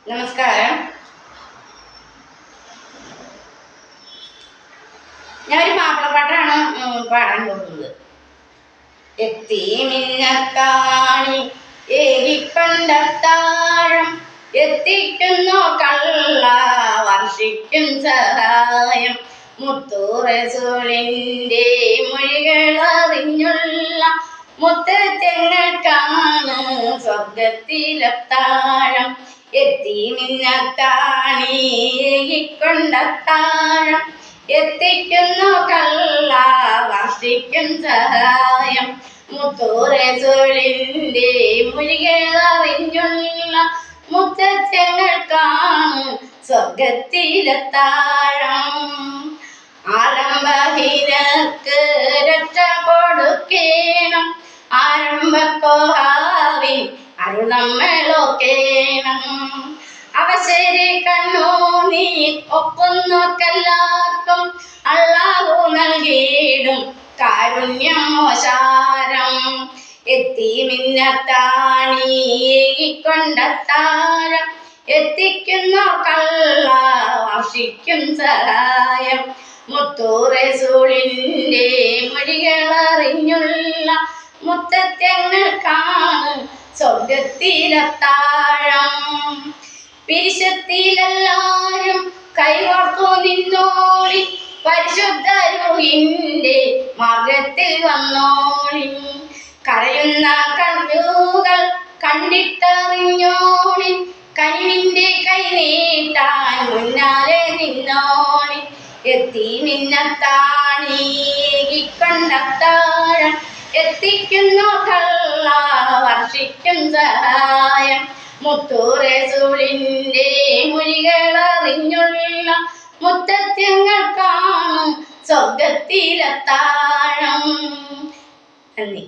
നമസ്കാരം. ഞാനൊരു മാപ്പിളപ്പാട്ടാണ് പാടാൻ പോകുന്നത്. എത്തി മിന്നത്താണി ഏകിക്കൊണ്ടത്താഴം എത്തിക്കുന്നു കള്ള വർഷിക്കും സഹായം മുത്തൂറസൂലിൻ്റെ മൊഴികളറിഞ്ഞുള്ള മുത്തച്ഛങ്ങൾക്കാണ് സ്വർഗത്തിലത്താഴം. എത്തി മിന്നത്താണി ഏകിക്കൊണ്ടത്താഴം എത്തിക്കുന്നു കള്ള വർഷിക്കും സഹായം മുത്തൂറസൂലിൻ്റെ മൊഴികളറിഞ്ഞുള്ള മുത്തച്ഛങ്ങൾക്കാണ് സ്വർഗത്തിലത്താഴം. ആലംബഹീനർക്ക് രക്ഷ കൊടുക്കേണം ആരംഭക്കോഹാവിൻ അരുണമ്മളോക്കേണം. അവശരി കണ്ണു നീ ഒപ്പുന്നോർക്കെല്ലാവർക്കും അല്ലാഹു നൽകിയിടും കാരുണ്യം മോശാരം. എത്തി മിന്നത്താണി ഏകിക്കൊണ്ടത്താഴം എത്തിക്കുന്നു കള്ള വർഷിക്കും സഹായം മുത്തൂറസൂലിൻ്റെ മൊഴികളറിഞ്ഞുള്ള മുത്തച്ഛങ്ങൾക്കാണ് സ്വർഗത്തിലത്താഴം. പിരിശത്തിലെല്ലാരും കൈകോർത്തു നിന്നോളി പരിശുദ്ധ റൂഹിൻ്റെ മാർഗത്തിൽ വന്നോളി. കരയുന്ന കണ്ണുകൾ കണ്ടിട്ടറിഞ്ഞോളി കനിവിൻ്റെ കൈ നീട്ടാൻ മുന്നാലെ നിന്നോളി. എത്തി മിന്നത്താണി ഏകിക്കൊണ്ടത്താഴം എത്തിക്കുന്നു കള്ള വർഷിക്കും സഹായം മുത്തൂറസൂലിൻ്റെ മൊഴികളറിഞ്ഞുള്ള മുത്തച്ഛങ്ങൾക്കാണ് സ്വർഗത്തിലത്താഴം. നന്ദി.